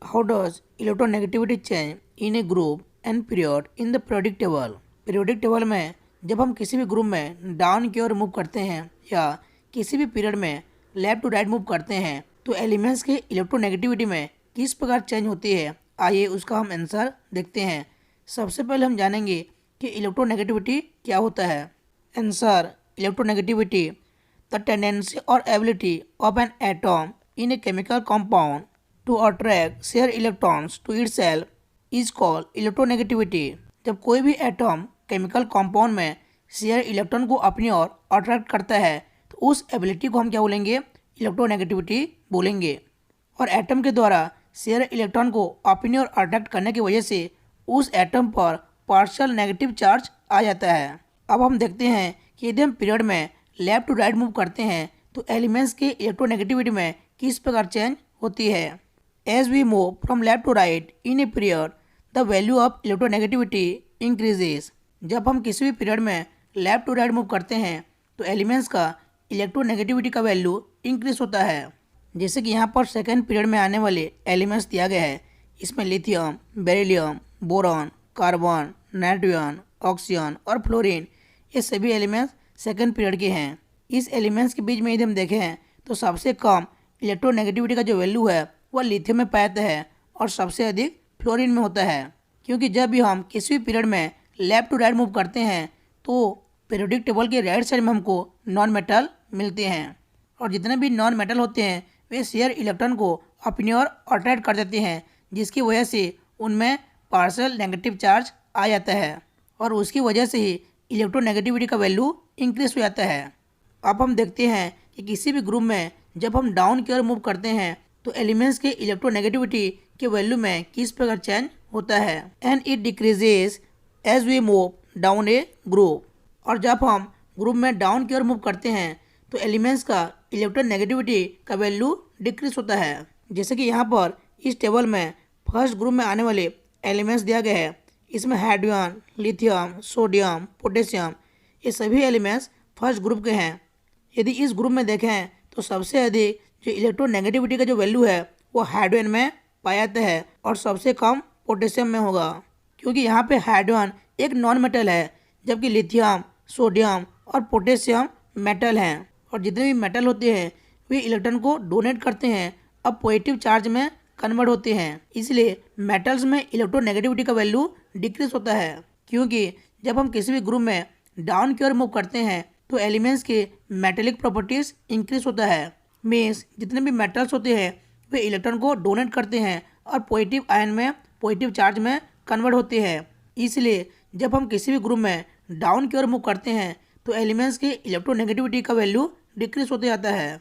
How does electronegativity change in a group and period in the periodic table? Periodic table में जब हम किसी भी ग्रुप में डाउन की ओर मूव करते हैं या किसी भी पीरियड में लेफ्ट टू राइट मूव करते हैं तो एलिमेंट्स के इलेक्ट्रोनेगेटिविटी में किस प्रकार चेंज होती है, आइए उसका हम आंसर देखते हैं। सबसे पहले हम जानेंगे कि इलेक्ट्रोनेगेटिविटी क्या होता है। आंसर, इलेक्ट्रोनेगेटिविटी द टेंडेंसी और ability of an atom in a chemical compound to attract share electrons to itself is called electronegativity. जब कोई भी एटम केमिकल कंपाउंड में शेयर इलेक्ट्रॉन को अपनी ओर अट्रैक्ट करता है तो उस एबिलिटी को हम क्या बोलेंगे, इलेक्ट्रोनेगेटिविटी बोलेंगे। और एटम के द्वारा शेयर इलेक्ट्रॉन को अपनी ओर अट्रैक्ट करने की वजह से उस एटम पर पार्शियल नेगेटिव चार्ज आ जाता है। अब हम देखते हैं कि यदि हम पीरियड में लेफ्ट टू राइट मूव करते हैं तो एलिमेंट्स के इलेक्ट्रोनेगेटिविटी में किस प्रकार चेंज होती है। As we move from left to right in a period, the value of electronegativity increases. जब हम किसी भी पीरियड में लेफ्ट टू राइट मूव करते हैं तो एलिमेंट्स का इलेक्ट्रोनेगेटिविटी का वैल्यू इंक्रीज होता है। जैसे कि यहाँ पर सेकेंड पीरियड में आने वाले एलिमेंट्स दिया गया है। इसमें lithium, beryllium, boron, carbon, nitrogen, oxygen और फ्लोरीन, ये सभी एलिमेंट्स सेकेंड पीरियड के हैं। इस एलिमेंट्स के बीच में यदि हम देखें तो सबसे कम इलेक्ट्रोनेगेटिविटी का जो वैल्यू है वह लिथियम में पाया जाता है और सबसे अधिक फ्लोरीन में होता है। क्योंकि जब भी हम किसी भी पीरियड में लेफ्ट टू राइट मूव करते हैं तो पीरियोडिक टेबल के राइट साइड में हमको नॉन मेटल मिलते हैं और जितने भी नॉन मेटल होते हैं वे शेयर इलेक्ट्रॉन को अपनी ओर अट्रैक्ट कर देते हैं, जिसकी वजह से उनमें पार्शियल नेगेटिव चार्ज आ जाता है और उसकी वजह से ही इलेक्ट्रोनेगेटिविटी का वैल्यू इंक्रीज हो जाता है। अब हम देखते हैं कि किसी भी ग्रुप में जब हम डाउन की ओर मूव करते हैं तो एलिमेंट्स के इलेक्ट्रोनेगेटिविटी के वैल्यू में किस प्रकार चेंज होता है। And it decreases as we move down a group. और जब हम ग्रुप में डाउन की ओर मूव करते हैं तो एलिमेंट्स का इलेक्ट्रोनेगेटिविटी का वैल्यू डिक्रीज होता है। जैसे कि यहाँ पर इस टेबल में फर्स्ट ग्रुप में आने वाले एलिमेंट्स दिया गया है। इसमें हाइड्रोजन, लिथियम, सोडियम, पोटेशियम, ये सभी एलिमेंट्स फर्स्ट ग्रुप के हैं। यदि इस ग्रुप में देखें तो सबसे अधिक जो इलेक्ट्रोनेगेटिविटी का जो वैल्यू है वो हाइड्रोजन में पाया जाता है और सबसे कम पोटेशियम में होगा, क्योंकि यहाँ पे हाइड्रोजन एक नॉन मेटल है जबकि लिथियम, सोडियम और पोटेशियम मेटल हैं। और जितने भी मेटल होते हैं वे इलेक्ट्रॉन को डोनेट करते हैं अब पॉजिटिव चार्ज में कन्वर्ट होते हैं। इसलिए मेटल्स में इलेक्ट्रोनेगेटिविटी का वैल्यू डिक्रीज होता है। क्योंकि जब हम किसी भी ग्रुप में डाउन की ओर मूव करते हैं तो एलिमेंट्स के मेटेलिक प्रॉपर्टीज इंक्रीज होता है। मीन्स जितने भी मेटल्स होते हैं वे इलेक्ट्रॉन को डोनेट करते हैं और पॉजिटिव आयन में पॉजिटिव चार्ज में कन्वर्ट होते हैं। इसलिए जब हम किसी भी ग्रुप में डाउन की ओर मूव करते हैं तो एलिमेंट्स के इलेक्ट्रोनेगेटिविटी का वैल्यू डिक्रीज होते जाता है।